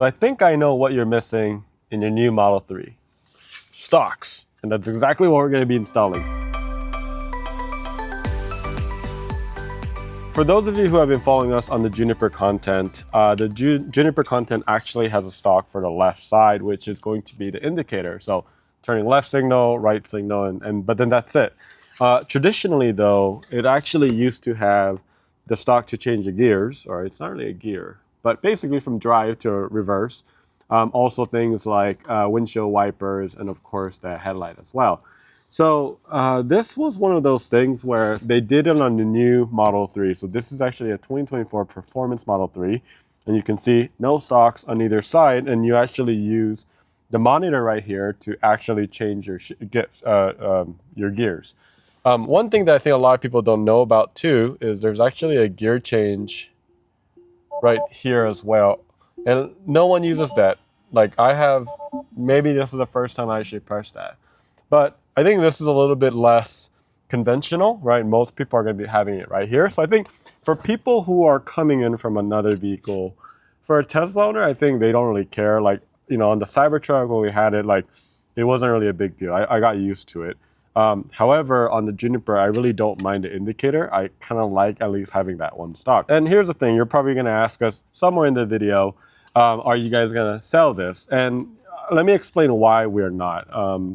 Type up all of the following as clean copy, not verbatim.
I think I know what you're missing in your new Model 3. Stalks. And that's exactly what we're going to be installing. For those of you who have been following us on the Juniper content, the Juniper content actually has a stalk for the left side, which is going to be the indicator. So turning left signal, right signal, but then that's it. Traditionally though, it actually used to have the stalk to change the gears, or it's not really a gear, but basically from drive to reverse. Also things like windshield wipers and of course the headlight as well. So this was one of those things where they did it on the new Model 3. So this is actually a 2024 Performance Model 3. And you can see no stalks on either side. And you actually use the monitor right here to actually change your gears. One thing that I think a lot of people don't know about too is there's actually a gear change right here as well. And no one uses that. Like I have, maybe this is the first time I actually pressed that. But I think this is a little bit less conventional, right? Most people are going to be having it right here. So I think for people who are coming in from another vehicle, for a Tesla owner, I think they don't really care. Like, you know, on the Cybertruck when we had it, like, it wasn't really a big deal. I got used to it. However, on the Juniper, I really don't mind the indicator. I kind of like at least having that one stock. And here's the thing, you're probably going to ask us somewhere in the video, are you guys going to sell this? And let me explain why we're not.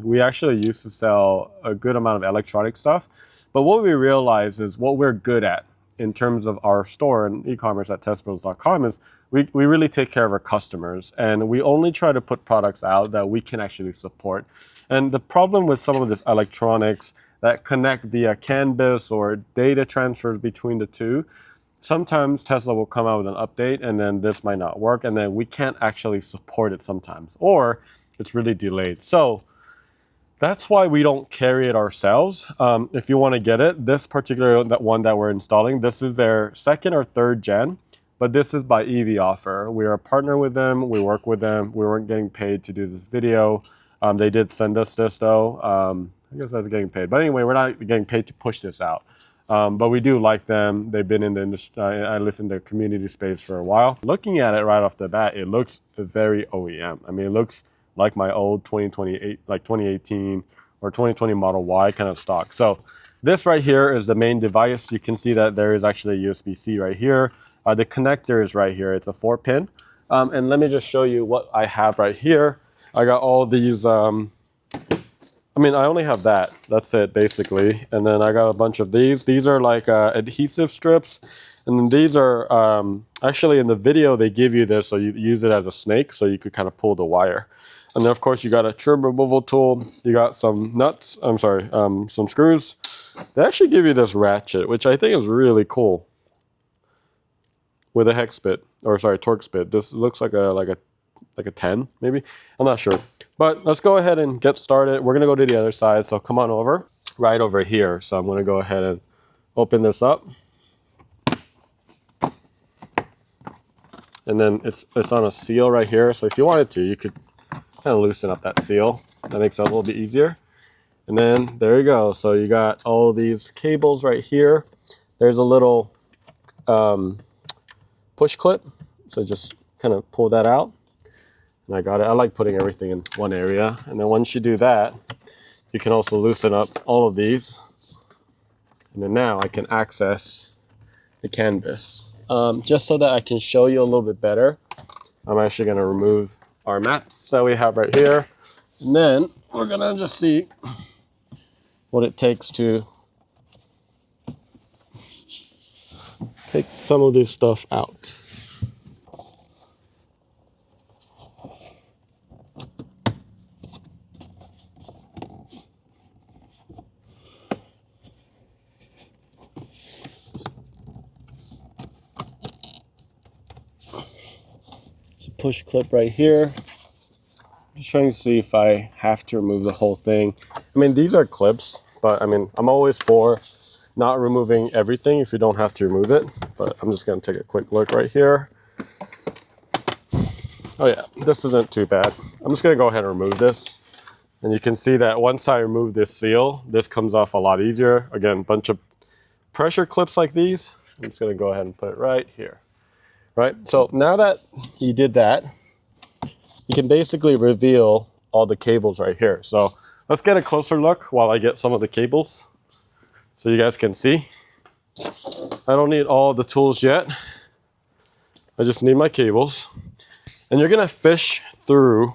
We actually used to sell a good amount of electronic stuff, but what we realized is what we're good at in terms of our store and e-commerce at testbuilds.com is we really take care of our customers, and we only try to put products out that we can actually support. And the problem with some of this electronics that connect via CANBUS or data transfers between the two, sometimes Tesla will come out with an update and then this might not work and then we can't actually support it sometimes, or it's really delayed. So that's why we don't carry it ourselves. If you want to get it, this particular one that we're installing, this is their second or third gen, but this is by EV Offer. We are a partner with them. We work with them. We weren't getting paid to do this video. They did send us this though. I guess that's getting paid. But anyway, we're not getting paid to push this out. But we do like them. They've been in the industry, I listened to the community space for a while. Looking at it right off the bat, it looks very OEM. I mean, it looks like my old 2028, like 2018 or 2020 Model Y kind of stock. So this right here is the main device. You can see that there is actually a USB-C right here. The connector is right here. It's a 4-pin. And let me just show you what I have right here. I got all these, I mean, I only have that. That's it, basically. And then I got a bunch of these. These are like adhesive strips. And then these are, actually in the video, they give you this, so you use it as a snake, so you could kind of pull the wire. And then, of course, you got a trim removal tool. You got some nuts, some screws. They actually give you this ratchet, which I think is really cool. With a hex bit, or sorry, Torx bit. This looks like a 10, maybe. I'm not sure. But let's go ahead and get started. We're gonna go to the other side, so come on over. Right over here. So I'm gonna go ahead and open this up. And then it's on a seal right here. So if you wanted to, you could kind of loosen up that seal. That makes it a little bit easier. And then there you go. So you got all of these cables right here. There's a little push clip. So just kind of pull that out. And I got it. I like putting everything in one area. And then once you do that, you can also loosen up all of these. And then now I can access the CANBUS. Just so that I can show you a little bit better, I'm actually going to remove our mats that we have right here. And then we're going to just see what it takes to take some of this stuff out. Push clip right here. Just trying to see if I have to remove the whole thing. I mean, these are clips, but I mean, I'm always for not removing everything if you don't have to remove it. But I'm just going to take a quick look right here. Oh yeah, this isn't too bad. I'm just going to go ahead and remove this. And you can see that once I remove this seal, this comes off a lot easier. Again, a bunch of pressure clips like these. I'm just going to go ahead and put it right here. Right, so now that he did that, you can basically reveal all the cables right here. So let's get a closer look while I get some of the cables so you guys can see. I don't need all the tools yet. I just need my cables. And you're gonna fish through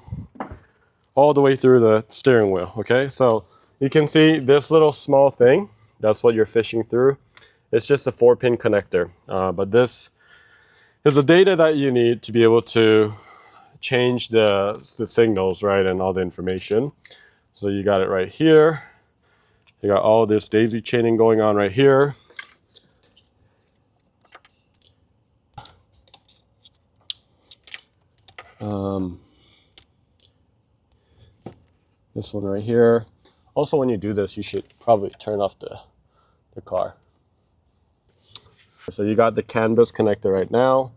all the way through the steering wheel, okay? So you can see this little small thing, that's what you're fishing through. It's just a 4-pin connector, but this is the data that you need to be able to change the signals, right, and all the information. So you got it right here. You got all this daisy chaining going on right here. This one right here. Also, when you do this, you should probably turn off the car. So you got the CANBUS connector right now.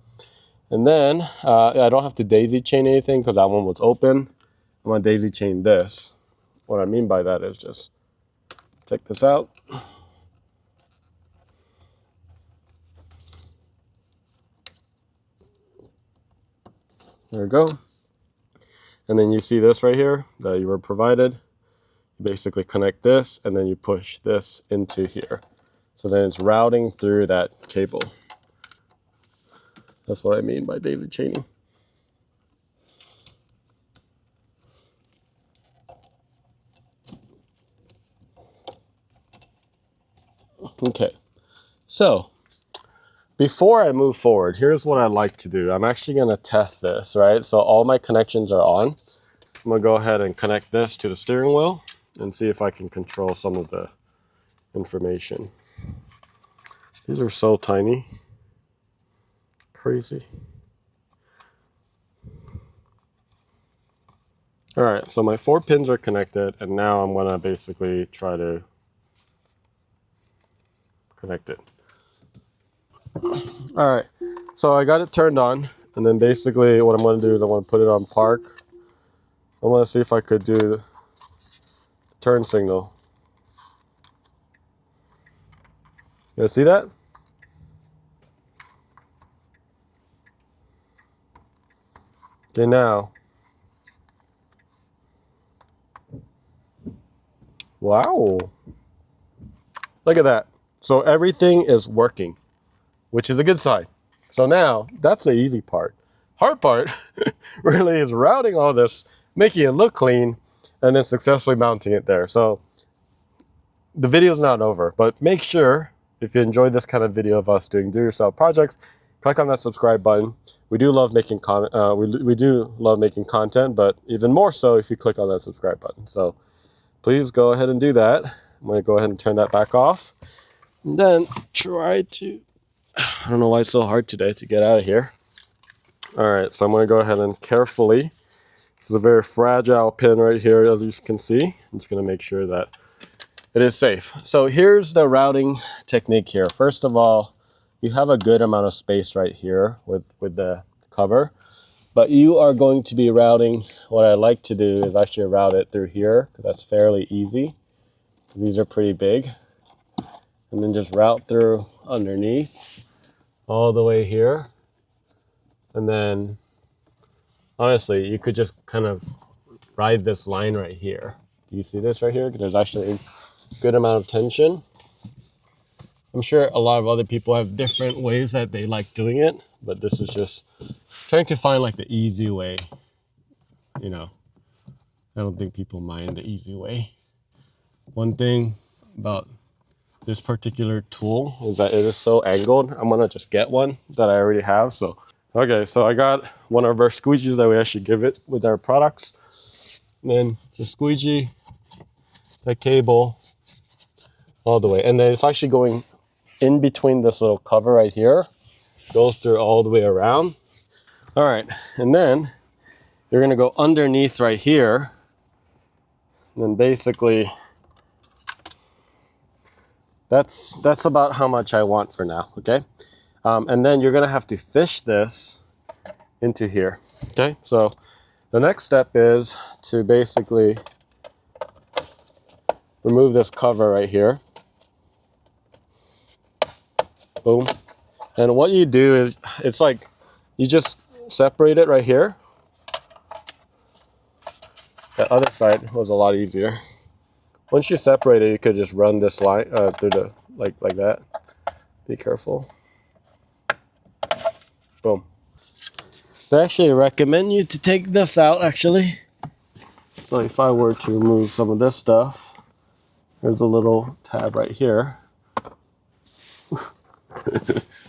And then I don't have to daisy chain anything because that one was open. I'm gonna daisy chain this. What I mean by that is just take this out. There we go. And then you see this right here that you were provided. You basically connect this and then you push this into here. So then it's routing through that cable. That's what I mean by daisy chaining. Okay, so before I move forward, here's what I like to do. I'm actually gonna test this, right? So all my connections are on. I'm gonna go ahead and connect this to the steering wheel and see if I can control some of the information. These are so tiny. Crazy. All right, so my 4 pins are connected, and now I'm gonna basically try to connect it. All right, so I got it turned on, and then basically what I'm gonna do is I wanna put it on park. I wanna see if I could do turn signal. You guys see that? Okay, now. Wow. Look at that. So everything is working, which is a good sign. So now, that's the easy part. Hard part really is routing all this, making it look clean, and then successfully mounting it there. So the video's not over, but make sure if you enjoyed this kind of video of us doing do-yourself projects, click on that subscribe button. We do love making we do love making content, but even more so if you click on that subscribe button. So please go ahead and do that. I'm going to go ahead and turn that back off. And then try to, I don't know why it's so hard today to get out of here. All right, so I'm going to go ahead and carefully, this is a very fragile pin right here, as you can see. I'm just going to make sure that it is safe. So here's the routing technique here. First of all, you have a good amount of space right here with the cover, but you are going to be routing, what I like to do is actually route it through here, because that's fairly easy. These are pretty big. And then just route through underneath, all the way here. And then, honestly, you could just kind of ride this line right here. Do you see this right here? There's actually a good amount of tension. I'm sure a lot of other people have different ways that they like doing it, but this is just trying to find like the easy way. You know, I don't think people mind the easy way. One thing about this particular tool is that it is so angled. I'm gonna just get one that I already have. So, okay, so I got one of our squeegees that we actually give it with our products. And then the squeegee, the cable, all the way. And then it's actually going in between this little cover right here, goes through all the way around. All right, and then you're gonna go underneath right here, and then basically that's about how much I want for now, okay? And then you're gonna have to fish this into here, okay? So the next step is to basically remove this cover right here. Boom. And what you do is, it's like, you just separate it right here. The other side was a lot easier. Once you separate it, you could just run this line through the like that. Be careful. Boom. They actually recommend you to take this out actually. So if I were to remove some of this stuff, there's a little tab right here.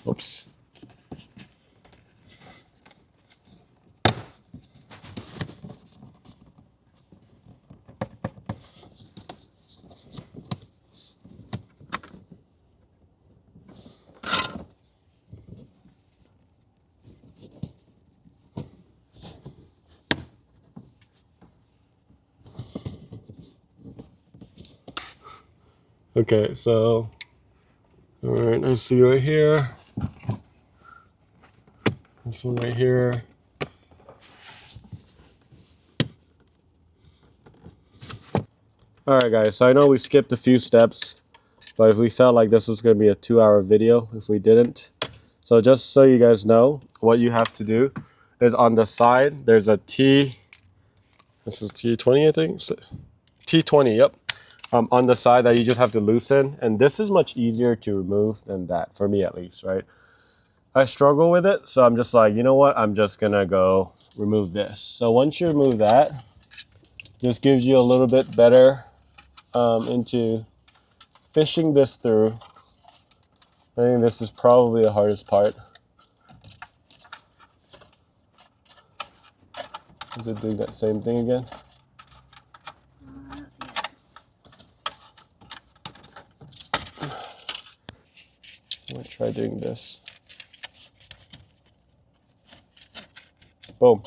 Oops. Okay, so, all right, I see right here. This one right here. All right, guys, so I know we skipped a few steps, but if we felt like this was going to be a 2-hour video, if we didn't. So just so you guys know, what you have to do is on the side, there's a T, this is T20, I think? T20, yep. On the side that you just have to loosen, and this is much easier to remove than that, for me at least, right? I struggle with it, so I'm just like, you know what, I'm just gonna go remove this. So once you remove that, this gives you a little bit better into fishing this through. I think this is probably the hardest part. Is it doing that same thing again? I don't see it. I'm gonna try doing this. Boom,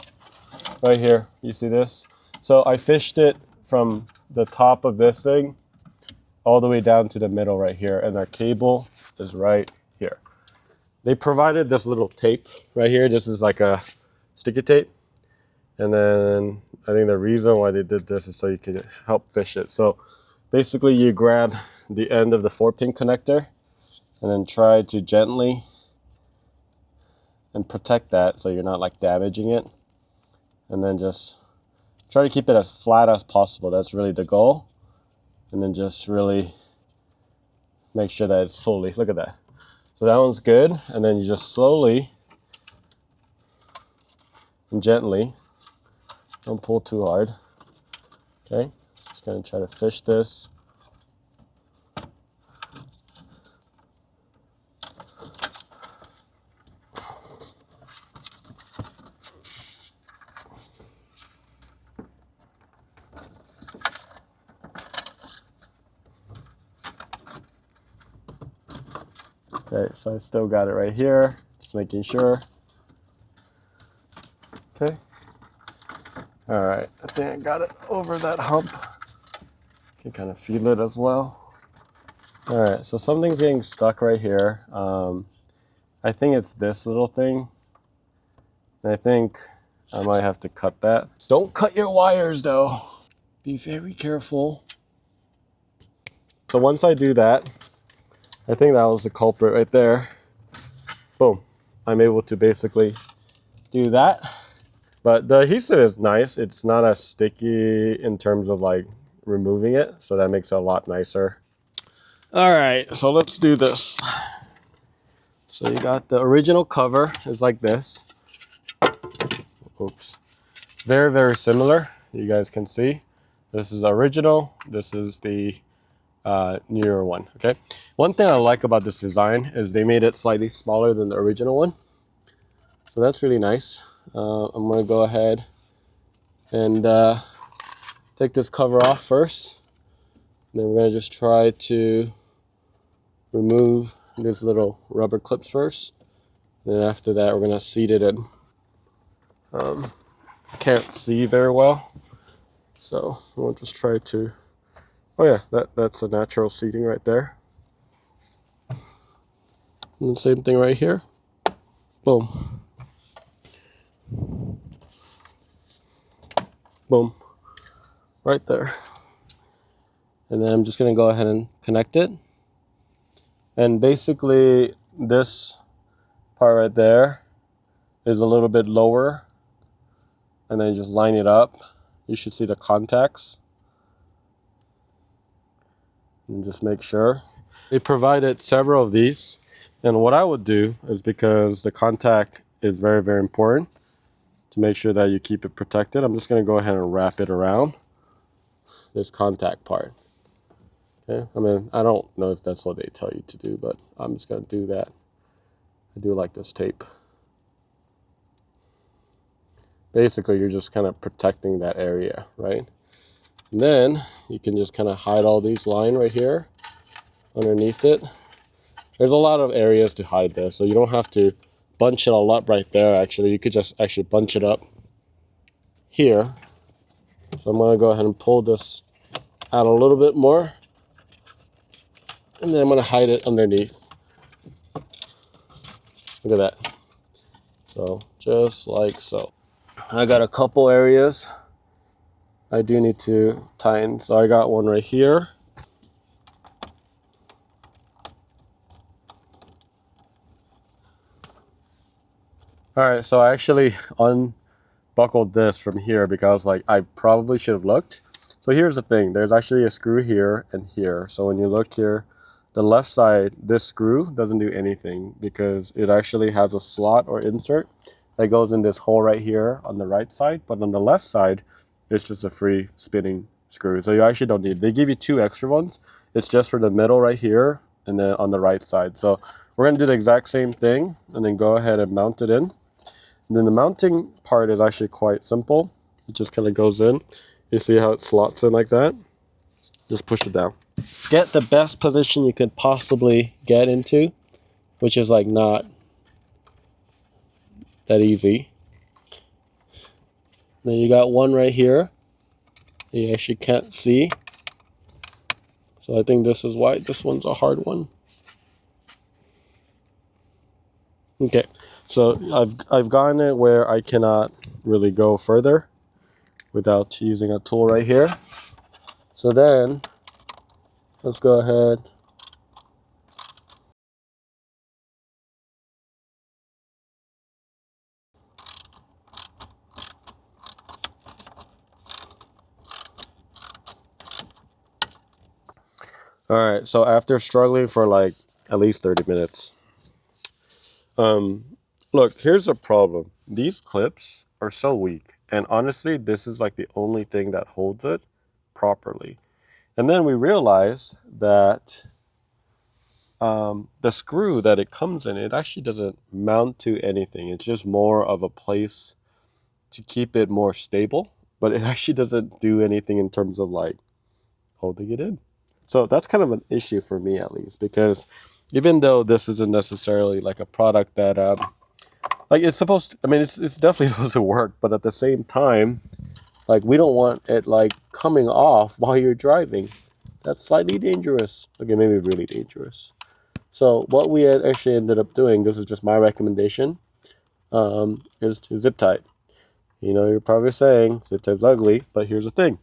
right here, you see this? So I fished it from the top of this thing all the way down to the middle right here, and our cable is right here. They provided this little tape right here. This is like a sticky tape. And then I think the reason why they did this is so you can help fish it. So basically you grab the end of the 4-pin connector and then try to gently and protect that so you're not like damaging it. And then just try to keep it as flat as possible. That's really the goal. And then just really make sure that it's fully, look at that. So that one's good. And then you just slowly and gently, don't pull too hard. Okay, just gonna try to fish this. Okay, so I still got it right here, just making sure. Okay. All right, I think I got it over that hump. Can kind of feel it as well. All right, so something's getting stuck right here. I think it's this little thing. And I think I might have to cut that. Don't cut your wires though. Be very careful. So once I do that, I think that was the culprit right there. Boom, I'm able to basically do that. But the adhesive is nice. It's not as sticky in terms of like removing it. So that makes it a lot nicer. All right, so let's do this. So you got the original cover is like this. Oops. Very, very similar. You guys can see. This is the original. This is the newer one, okay? One thing I like about this design is they made it slightly smaller than the original one. So that's really nice. I'm gonna go ahead and take this cover off first. And then we're gonna just try to remove these little rubber clips first. And then after that, we're gonna seat it in. Can't see very well. So we'll just try to, oh yeah, that's a natural seating right there. And the same thing right here. Boom. Boom. Right there. And then I'm just gonna go ahead and connect it. And basically this part right there is a little bit lower. And then just line it up you should see the contacts. And just make sure. They provided several of these. And what I would do is, because the contact is very, very important to make sure that you keep it protected, I'm just going to go ahead and wrap it around this contact part. Okay, I mean, I don't know if that's what they tell you to do, but I'm just going to do that. I do like this tape. Basically, you're just kind of protecting that area, right? And then you can just kind of hide all these lines right here underneath it. There's a lot of areas to hide this, so you don't have to bunch it all up right there. Actually, you could just actually bunch it up here. So I'm going to go ahead and pull this out a little bit more, and then I'm going to hide it underneath. Look at that. So just like so. I got a couple areas I do need to tighten. So I got one right here. All right, so I actually unbuckled this from here because like I probably should have looked. So here's the thing, there's actually a screw here and here. So when you look here, the left side, this screw doesn't do anything because it actually has a slot or insert that goes in this hole right here on the right side. But on the left side, it's just a free spinning screw. So you actually don't need, they give you two extra ones. It's just for the middle right here and then on the right side. So we're gonna do the exact same thing and then go ahead and mount it in. And then the mounting part is actually quite simple. It just kind of goes in. You see how it slots in like that? Just push it down. Get the best position you could possibly get into, which is like not that easy. Then you got one right here that you actually can't see. So I think this is why this one's a hard one. Okay, so I've gotten it where I cannot really go further without using a tool right here. So then let's go ahead. All right, so after struggling for like at least 30 minutes, look, here's a problem. These clips are so weak, and honestly, this is like the only thing that holds it properly. And then we realize that the screw that it comes in, it actually doesn't mount to anything. It's just more of a place to keep it more stable, but it actually doesn't do anything in terms of like holding it in. So that's kind of an issue for me, at least, because even though this isn't necessarily like a product that like it's supposed to, I mean, it's definitely supposed to work, but at the same time, like we don't want it like coming off while you're driving. That's slightly dangerous. Okay, maybe really dangerous. So what we had actually ended up doing, this is just my recommendation, is to zip tie. You know, you're probably saying zip tie's ugly, but here's the thing.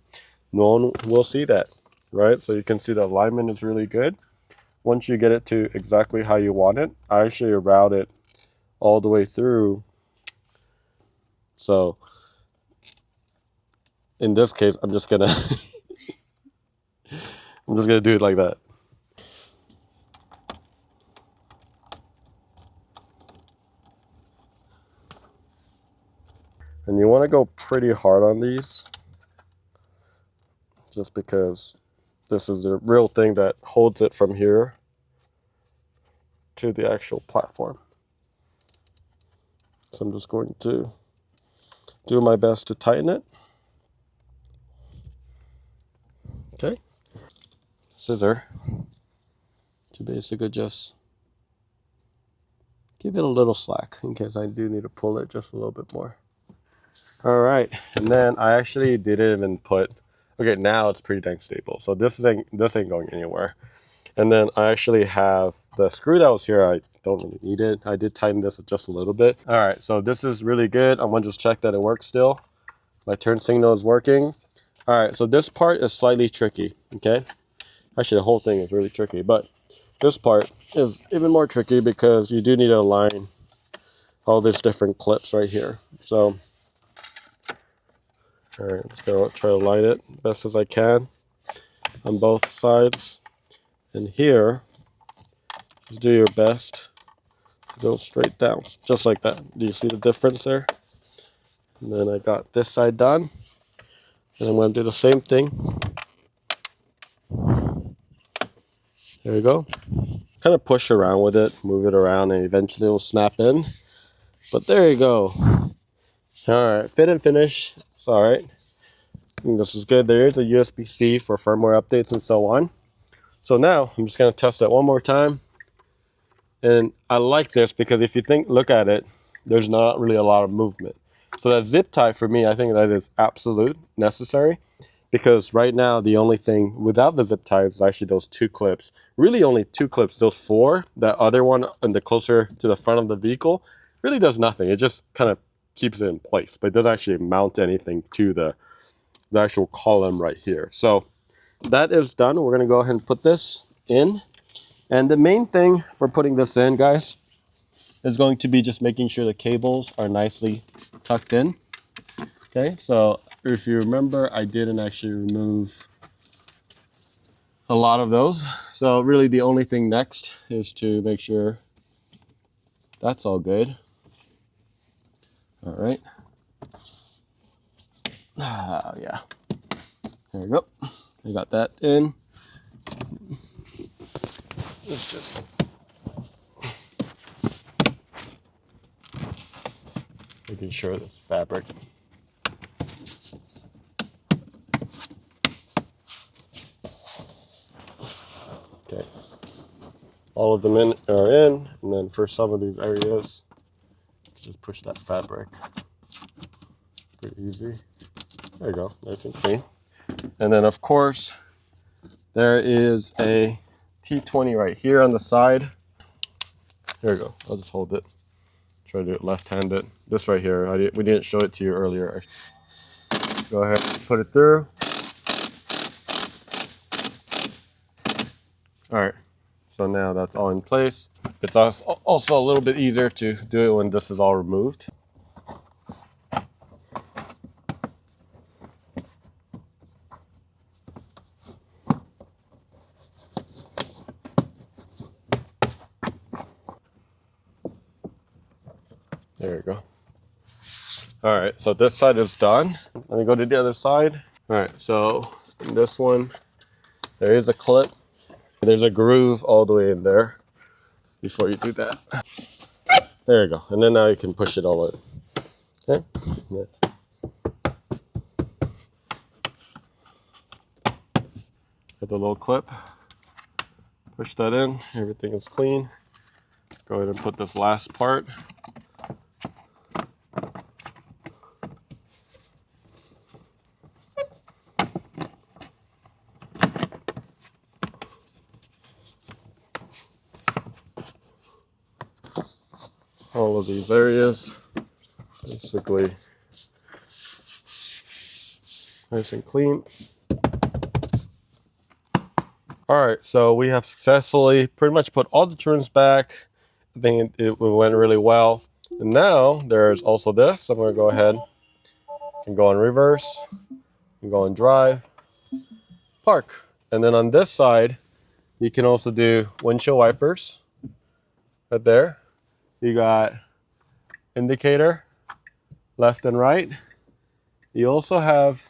No one will see that, right? So you can see the alignment is really good. Once you get it to exactly how you want it, I actually route it all the way through. So in this case, I'm just gonna I'm just gonna do it like that. And you want to go pretty hard on these, just because this is the real thing that holds it from here to the actual platform. So I'm just going to do my best to tighten it. Okay. Scissor to basically just give it a little slack in case I do need to pull it just a little bit more. All right, and then I actually didn't even put, okay, now it's pretty dang stable. So this ain't going anywhere. And then I actually have the screw that was here. I don't really need it. I did tighten this just a little bit. All right, so this is really good. I'm gonna just check that it works still. My turn signal is working. All right, so this part is slightly tricky, okay? Actually, the whole thing is really tricky, but this part is even more tricky because you do need to align all these different clips right here. So All right, I'm just gonna try to line it best as I can on both sides. And here, just do your best to go straight down, just like that. Do you see the difference there? And then I got this side done. And I'm gonna do the same thing. There we go. Kind of push around with it, move it around, and eventually it'll snap in. But there you go. All right, fit and finish. It's all right. I think this is good. There is a USB-C for firmware updates and so on. So now I'm just gonna test it one more time. And I like this because if you look at it, there's not really a lot of movement. So that zip tie for me, I think that is absolute necessary, because right now the only thing without the zip tie is actually those 2 clips. Really only 2 clips. Those 4, that other one and the closer to the front of the vehicle really does nothing. It just kind of keeps it in place, but it doesn't actually mount anything to the actual column right here. So that is done. We're gonna go ahead and put this in. And the main thing for putting this in, guys, is going to be just making sure the cables are nicely tucked in. Okay, so if you remember, I didn't actually remove a lot of those. So really the only thing next is to make sure that's all good. All right. Yeah. There we go. I got that in. Let's just making sure this fabric. Okay. All of them are in, and then for some of these areas, just push that fabric. Pretty easy. There you go, nice and clean. And then of course, there is a T20 right here on the side. There we go, I'll just hold it. Try to do it left-handed. This right here, we didn't show it to you earlier. Go ahead and put it through. All right, so now that's all in place. It's also a little bit easier to do it when this is all removed. There you go. All right, so this side is done. Let me go to the other side. All right, so in this one, there is a clip. There's a groove all the way in there before you do that. There you go. And then now you can push it all in. Okay? Yeah. Got the little clip. Push that in. Everything is clean. Go ahead and put this last part. All of these areas, basically nice and clean. All right, so we have successfully pretty much put all the trims back. I think it went really well. And now there's also this. I'm gonna go ahead and go on reverse, and go on drive, park. And then on this side, you can also do windshield wipers right there. You got indicator, left and right. You also have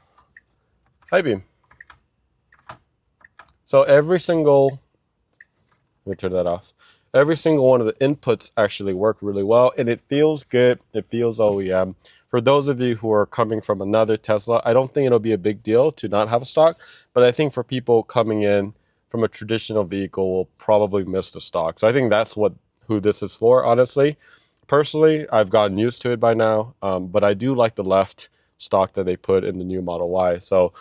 high beam. So every single, let me turn that off. Every single one of the inputs actually work really well, and it feels good. It feels OEM. For those of you who are coming from another Tesla, I don't think it'll be a big deal to not have a stock, but I think for people coming in from a traditional vehicle will probably miss the stock. So I think that's who this is for, honestly. Personally, I've gotten used to it by now, but I do like the left stock that they put in the new Model Y. So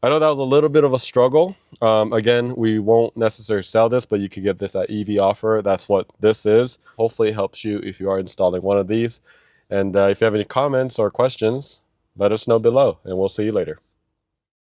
I know that was a little bit of a struggle. Again, we won't necessarily sell this, but you could get this at EV offer. That's what this is. Hopefully it helps you if you are installing one of these. And if you have any comments or questions, let us know below, and we'll see you later.